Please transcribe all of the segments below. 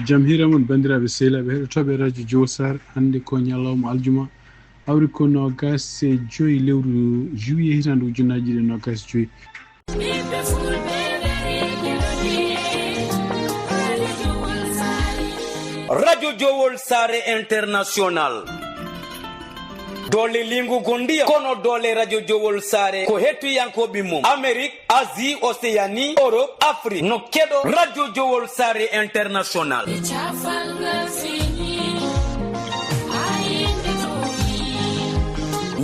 jamhira mun bandiraɓe sehlaɓe heɗotoɓe radio Juillet hande ko ñalawma aljuma awri ko nogas e joyi lewru juillet hitande ujunnaji ɗiɗi nogas joyi radio Juillet international dole lingu gondia kono dole radio Juillet ko hettuyankoɓe mum Amérique, Asie, Océanie, Europe, Afrique no keɗo radio Juillet international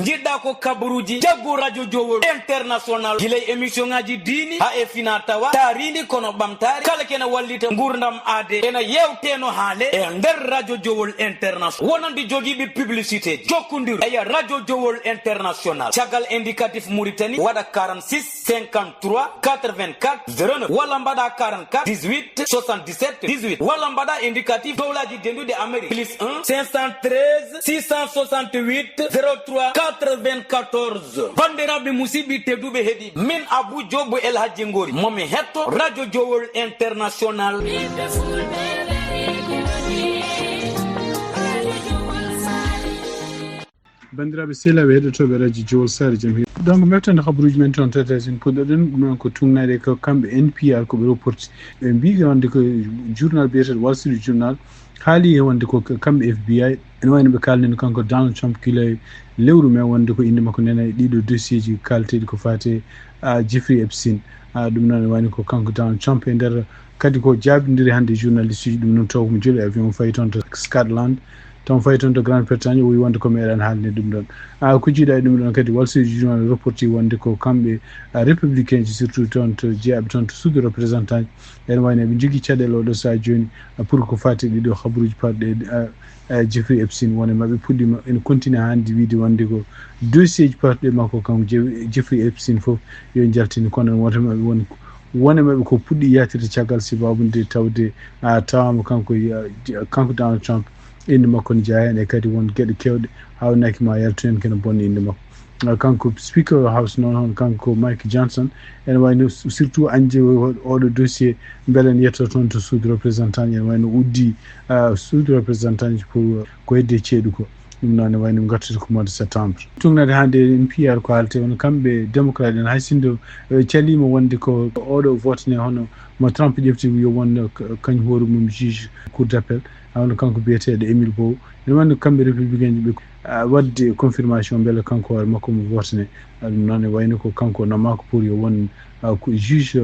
jiɗɗa ko kabaruji jaggu radio Juillet international gilay émission ngaji dini ha e fina tawa tarini kono ɓamtare kala kena wallita gurdam ade ena yewteno haale e nder radio Juillet international wonande jogiiɓe publicité ji jokkodiri eya radio Juillet international caggal indicatif Mauritanie waɗa 46 53 84 09 walla mbaɗa 44 18 77 18 walla mbaɗa indicatif dowlaji dendude Amérique plus 1 513 668 03 94 bandiraɓe musidɓe tedduɓe heeɗi min Abou Diobo El Hadji Ngori momi hetto radio Juillet international bandiraɓe sehlaɓe heɗotoɓe radio Juillet jamhira donc meftande habaruji men toon tatasin puɗɗoɗen ɗum noon ko tungnade ko kamɓe NPR koɓe reporti ɓe mbi wonde ko journal biyeteɗo Wall Street Journal haali e wonde ko kamɓe FBI ene wayno ɓe kalnino kanko Donald Trump kila lewru men wonde ko inde makko nena e ɗiɗo dossier ji kalteɗi ko fate Jeffrey Epstein ɗum noon ene wayno ko kanko Donald Trump e nder kadi ko jaabidiri hannde journaliste uji ɗum noon taw komo joli avion fayi toon to Scotland ton fayi toon to Grande Bretagne o wi wonde ko meeɗan haalde ɗum ɗon ko jiiɗa e ɗum ɗon kadi Wall Street Journal reporti wonde ko kamɓe républicain ji surtout toon to jeeyaɓe toon to suudu représentant ene wayno eɓe jogui caɗele oɗo saha joni pour ko fati ɗiɗo habaruji parɗe Jeffrey Epstein woni maɓe puɗɗima ene continue hande wiide wonde ko dossier ji parɗe makko kanko Jeffrey Epstein fof yo jaltini kono wonemaɓe woni maɓe ko puɗɗi yatirde caggal sibabude tawde tawama kanko Donald Trump inde makko ne jeeya hen e kadi won gueɗe kewɗe hawnaki ma yaltu hen kene bonna inde makko kanko speaker house noon hon kanko Mike Johnson ene wayno surtout anje oɗo dossier beele ne yetto toon to suudu représentant ene wayno uddi suudu représentant ji pour ko hedde ceeɗu ko ɗum noon ne wayno gartude ko mois de septembre tungnade hande NPR ko haalte wono kamɓe démocrate en haysindo calima wonde ko oɗo vote ne hono mo Trump ƴefti yo won kañum hoore mum juge cour d'appel hawno kanko biyeteɗo Émile Bow ene wayno kamɓe républicain ji ɓe wadde confirmation beele kanko hoore makko mo votene ɗum noon e wayno ko kanko namako pour yo won ko juge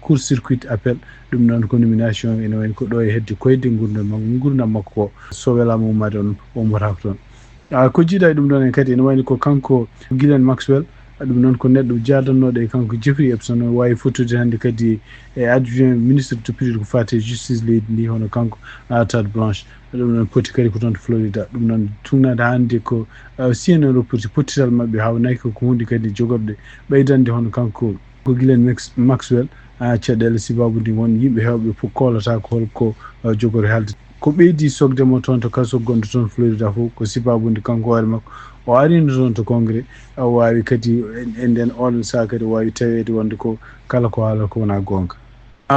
court circuit appel ɗum noon ko nomination ene wayno ko ɗo e hedde koyde gurdam makko ko so welama ummade on ummotako toon ko jiiɗa e ɗum ɗon en kadi ene wayno ko kanko Ghislaine Maxwell ɗum noon ko neɗɗo jadannoɗo e kanko Jeffrey Epstein o wawi fottude hannde kadi e adjoint ministre de piɗiɗo ko fate justice leydi ndi hono kanko Tade Blanche ɗum noon poti kadi ko toon to Florida ɗum noon tungnade hannde ko CNN reporti pottital mabɓe hawnaki ko hunde kadi jogorɗe ɓeydande hono kanko ko Ghislaine Maxwell caɗele sibabude won yimɓe hewɓe kolata ko holko jogori haalde ko ɓeydi sogdemo toon to kaso gonɗo toon Florida fof ko sibabude kanko hoore makko o arino toon to congrès o wawi kadi e nden oɗon saha kadi o wawi tawede wonde ko kala ko haala ko wona gonga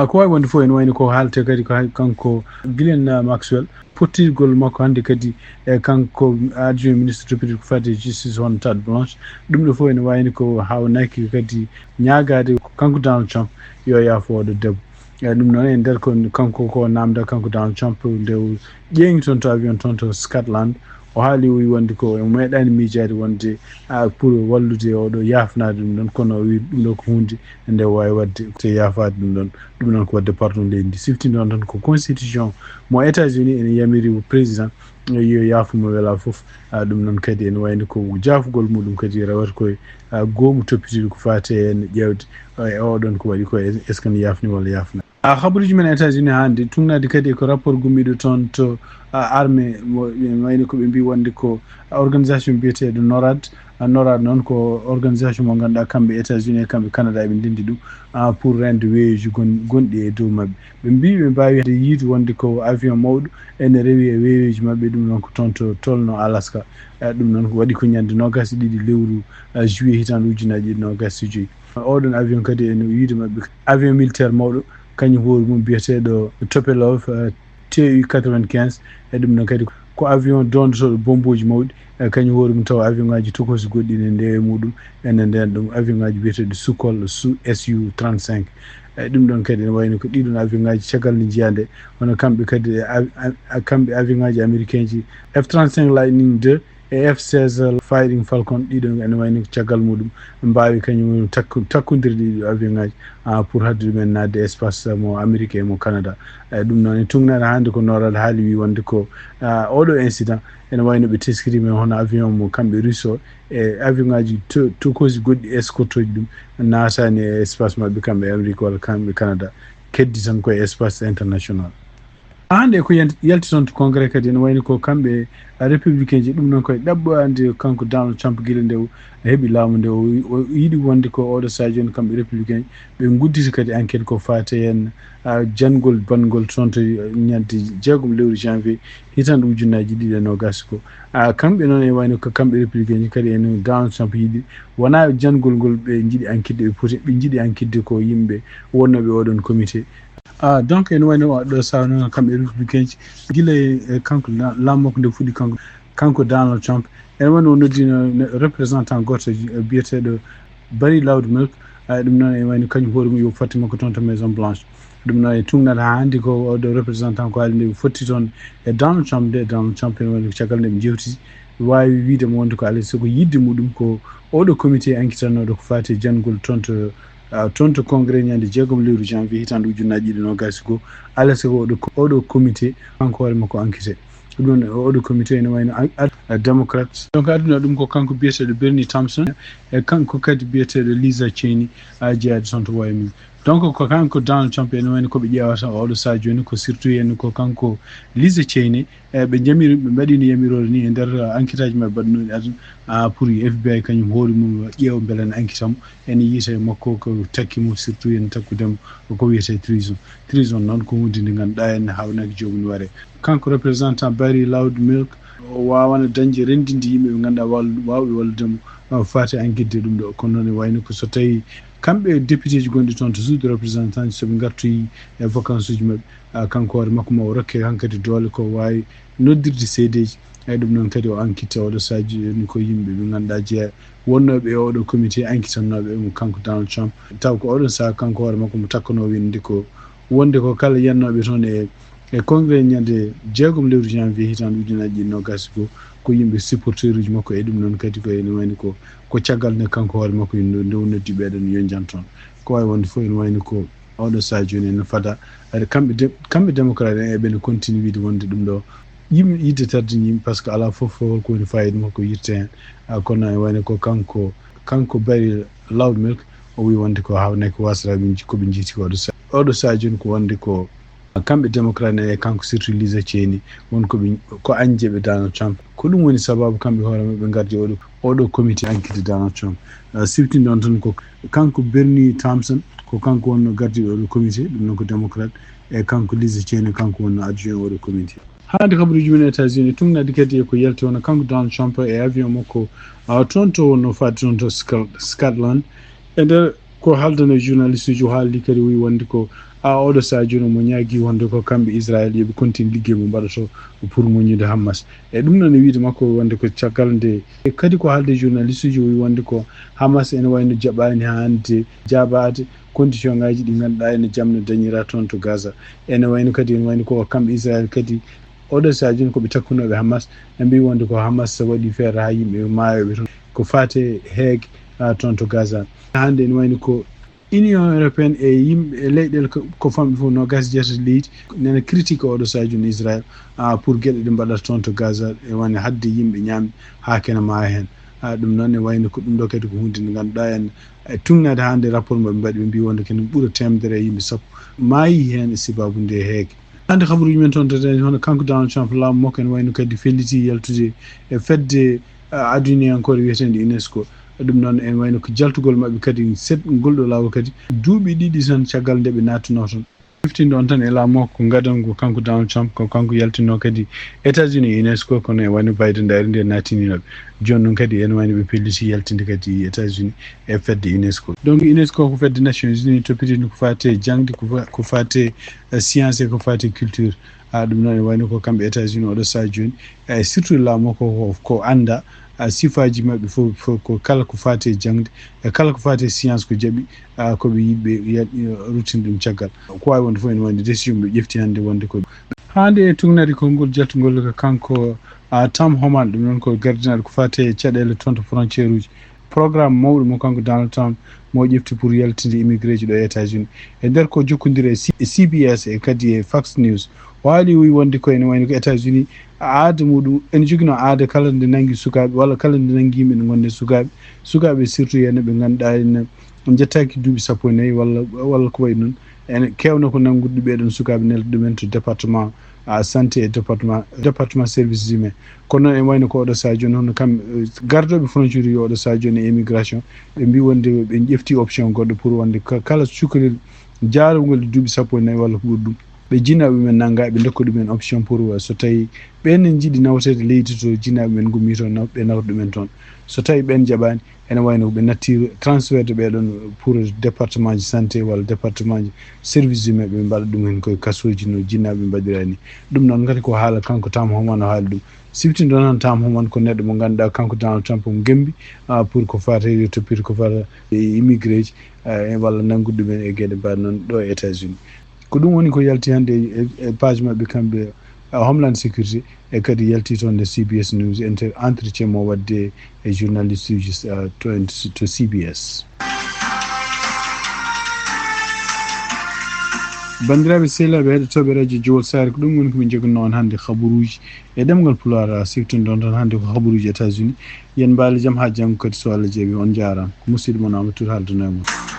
ko wawi wonde fof ene wayno ko haalte kadi ko kanko Ghislaine Maxwell pottirgol makko hannde kadi e kanko adjoint ministre député ko fate justice hono Tade Blanche ɗum ɗo fof ene wayno ko hawnaki kadi ñagade kanko Donald Trump yo yaafo oɗo debbo ɗum noon e nder ko kanko ko namda kanko Donald Trump nde ƴeeŋi toon to avion toon to Scotland o haali wi wonde ko meeɗani miijade wonde pour wallude oɗo yafnade ɗum ɗon kono o wi ɗum ɗo ko hunde nde wawi wadde te yafade ɗum ɗon ko wadde pardon leydi ndi siftinde on tan ko constitution mo États-Unis ene yamiri président yo yaafumo wela foof ɗum noon kadi ene wayno ko jaafugol muɗum kadi rawata koye goomu toppitiɗo ko fate hen ƴewde e oɗon ko waɗi ko est ce que ne yafni walla yafna habaruji men États-Unis hande tungnade kadi ko rapport gummiɗo toon to armée wayno ko ɓe mbi wonde ko organisation biyeteɗo NORAD noon ko organisation mo ganduɗa kamɓe États-Unis e kamɓe Canada eɓe ndendi ɗum pour rende weeyoji gonɗi e dow mabɓe ɓe mbi ɓe mbawi yiide wonde ko avion mawɗo ene rewi e weeyoji mabɓe ɗum noon ko toon to tolno Alaska ɗum noon waɗi ko ñande nogas ɗiɗi lewru juillet hitande ujunaji ɗiɗi nogas joyyi oɗon avion kadi ene wiide mabɓe avion militaire mawɗo kañum hoore mum biyeteɗo Topelov TU-95 e ɗum noon kadi ko avion dondotoɗo bomboji mawɗi kañum hoore mum tawa avion ngaji tokosi goɗɗi ne ndewe muɗum ene nden ɗum avion ngaji biyeteɗo Sukhoi Su-35 ɗum ɗon kadi ne wayno ko ɗiɗon avion ngaji caggal nde jiya nde hono kamɓe kadi kamɓe avion ngaji américain ji F-35 Lightning II e F-16 Fighting Falcon ɗiɗon ene wayno caggal muɗum mbawi kañum takkodiri ɗiɗo avion ngaji pour hadde ɗumen nadde espace mo amérique e mo canada ɗum noon e tungnaɗe hannde ko noral haali wi wonde ko oɗo incident ene wayno ɓe teskirima hono avion mo kamɓe russe o e avion ngaji tokosi goɗɗi escorte uji ɗum natani e espace mabɓe kamɓe amérique walla kamɓe canada keddi tan koye espace international hande ko yalti toon to congrès kadi ene wayno ko kamɓe républicain ji ɗum noon koye ɗaɓɓande kanko Donald Trump guila nde o heeɓi laamu nde o yiɗi wonde ko oɗo sadio joni kamɓe républicain ɓe guddita kadi enquête ko fate hen jangol bangol toon to ñande 6 lewru janvier hitande ujunnaji 2020 ko kamɓe noon e wayno ko kamɓe républicain ji kadi ene Donald Trump yiɗi wona jangol ngol ɓe jiiɗi enquête ɓe poti ɓe jiiɗi enquête ko yimɓe wonnoɓe oɗon comité donc ene wayno ɗo sawa noon kamɓe républicain ji guila e kanko lammoko nde fuɗɗi kanko Donald Trump ene wayno o noddino représentant goto biyeteɗo Barry Loudmilk ɗum noon ene wayno kañum hoore mum yo fotti makko toon to Maison Blanche ɗum noon e tungnaɗe ha hannde ko oɗo représentant ko haali nde fotti toon e Donald Trump ene wayno caggal nde ɓe jewtiti wawi wiidemo wonde ko alay saago yidde muɗum ko oɗo comité enquêtanoɗo ko fati jangol toon to congrès ñande 6 lewru janvier hitande ujunnaji 2020 alay saago oɗo comité kanko hoore makko enquêté ɗum noon oɗo comité ene wayno démocrate donc adduna ɗum ko kanko biyeteɗo Bernie Thompson e kanko kadi biyeteɗo Lisa Cheney jeeyade toon to Wyoming donc ko kanko Donald Trump ene wayno koɓe ƴewata oɗo saa joni ko surtout henno ko kanko Lisa Cheney ɓe jamiri ɓe mbaɗino yamirore ni e nder enquête aji mabɓe mbaɗnoɗi aduna pour FBI kañum hoore mum ƴeewa beele ne enquête mo ene yiita makko ko takkimo surtout hen takkudemo ko wiyete trison noon ko hunde nde ganduɗa en hawnaki jomum ware kanko représentant Barry Loudmilk o wawana dañde rendinde yimɓe ɓe ganduɗa wawɓe walludemo fati enquête ɗum ɗo kono noon e wayno ko so tawi kamɓe député ji gonɗi toon to suudu représentant soɓe gartoyi e vacance uji mabɓe kanko hoore makko ma o rokke hankkadi doole ko wawi noddirde seedeji ɗum noon kadi o enquête oɗo saji ni ko yimɓe ɓe ganduɗa jeeya wonnoɓe e oɗo comité enquêtannoɓe mo kanko Donald Trump taw ko oɗon saaha kanko hoore makko mo takkano winde ko wonde ko kala yannoɓe toon e congrès ñande 6 lewru janvier hitande ujunnaji 2020 ko yimɓe supporteur uji makko e ɗum noon kadi ko ene wayno ko caggal nde kanko hoore makko nde noddi ɓeɗon yo jan toon ko wawi wonde fof ene wayno ko oɗo saa joni ene fada ade kamɓe démocrate en eɓene continue wiide wonde ɗum ɗo yimɓe yidde tardini yimɓe par ce que ala foof holko woni fayida makko yirte hen kono e wayno ko kanko Barry Loudmilk o wi wonde ko hawnaki ko wasraɓe koɓe jiiti ko oɗo saa joni ko wonde ko kamɓe démocrate en e kanko surtout Lisa Cheney wonkoɓe ko añjeɓe Donald Trump ko ɗum woni sababu kamɓe hoore maɓe gardi oɗo comité enquête Donald Trump siftinde on tan ko kanko Bernie Thompson ko kanko wonno gardiɗo oɗo comité ɗum noon ko démocrate e kanko Lisa Cheney kanko wonno adjoint oɗo comité hande kabaruji men États-Unis tungnaɗi kadi ko yalti wona kanko Donald Trump e avion makko toon to wonno fadde toon to Scotland e nder ko haldano journaliste uji o haaldi kadi wi wonde ko oɗo saa joni mo ñaagui wonde ko kamɓe Israël yoɓe continue ligguey mo mbaɗato pour moñude Hamas e ɗum noon e wiide makko wonde ko caggal nde kadi ko haalde journaliste uji o wi wonde ko Hamas ene wayno jaɓani hande jabade condition ngaji ɗi ganduɗa ene jamno dañira toon to Gaza ene wayno kadi ene wayno ko kamɓe Israël kadi oɗo saa joni koɓe takkunoɓe Hamas ɓe mbi wonde ko Hamas waɗi feere ha yimɓe maayoɓe toon ko fate heeg toon to Gaza hande ene wayno ko Union européenne e yimɓe e leyɗele ko famɗi fof 27 leydi nene critique oɗo saa joni Israël pour gueɗe ɗe mbaɗata toon to Gaza e wone hadde yimɓe ñaami ha kene maaya hen ɗum noon e wayno ko ɗum ɗo kadi ko hunde nde ganduɗa en e tugnade hande rapport moɓe mbaɗi ɓe mbi wonde kene ɓuura temedere e yimɓe sappo maayi hen e sababu nde heege hande habaruji men toon tete hono kanko Donald Trump laamu makko ene wayno kadi felliti yaltude e fedde aduniyankore wiyetende UNESCO ɗum noon en wayno ko jaltugol mabɓe kadi ngolɗo lawol kadi duuɓi ɗiɗi tan caggal nde ɓe nattuno toon fiftinde on tan e laamu makko ko gadango kanko Donald Trump ko kanko yaltino kadi États-Unis UNESCO kono e wayno Biden daari nde nattininoɓe joni noon kadi ene wayno ɓe pelliti yaltinde kadi États-Unis e fedde UNESCO donc UNESCO ko fedde Nations Unies toppitini ko fate jangde ko fate science e ko fate culture ɗum noon wayno ko kamɓe États-Unis oɗo saha joni surtout laamo ko anda sifaji maɓɓe fof ko kala ko fati e jangde e kala ko fati e science ko jaaɓi koɓe yiɗɓe ruttini ɗum caggal ko wawi wonde fof ene wonde décision ɓe ƴefti hannde wonde ko hande e tugnade konngol jaltugol ko kanko Tom Homan ɗum noon ko gardinaɗo ko fati e caɗele toon to frontiére uji programme mawɗo mo kanko Donald Trump mo ƴefti pour yaltinde immigré ji ɗo e États-Unis e nder ko jokkodiri e CBS e kadi e Fox News o haali wi wonde ko ene wayno ko États-Unis aada muɗum ene jogino aada kala nde nangi sukaɓe walla kala nde nangi yimɓe ne gonde sukaɓe surtout ene ɓe ganduɗa ene jettaki duuɓi 14 walla ko wayi noon ene kewno ko nangude ɓeɗon sukaɓe nelda ɗumen to département santé e département services humains kono noon en wayno ko oɗo saha joni hono kamɓe gardoɓe frontiére yo oɗo saha joni e immigration ɓe mbi wonde ɓe ƴefti option goɗɗo pour wonde kala cukalel jarogol duuɓi 14 walla ko ɓuri ɗum ɓe jinaɓe men nangga ɓe dokka ɗumen option pour so tawi ɓen jiiɗi nawtede leydi to jinaɓe men gummi toon ɓe nawta ɗumen toon so tawi ɓen jaɓani ene wayno ɓe natti transfert ɓeɗon pour département ji santé walla département ji service humain ɓe mbaɗa ɗum hen koye kasoji no jinnaɓe mbaɗirani ɗum noon gati ko haala kanko Tom Homan o haali ɗum siftindo noon Tom Homan ko neɗɗo mo ganduɗa kanko Donald Trump mo gembi pour ko fata e toppito ko fata e immigré ji walla nanggude ɗumen e gueɗe mbaɗe noon ɗo e États-Unis ko ɗum woni ko yalti hannde e page maɓɓe kamɓe Homeland Security e kadi yalti toon nde CBS News entretien mo wadde e journaliste uji to CBS. bandiraɓe sehlaɓe heɗotoɓe radio Juillet Sare ko ɗum woni komin jogonno on hannde habaruji e ɗemgal Pulaar siftonɗon tan hannde ko habaruji États-Unis yen mbaali jaam ha janggo kadi so Allah jaaɓi on jarama musidɗo mon Amadou Tour haaldanoye mon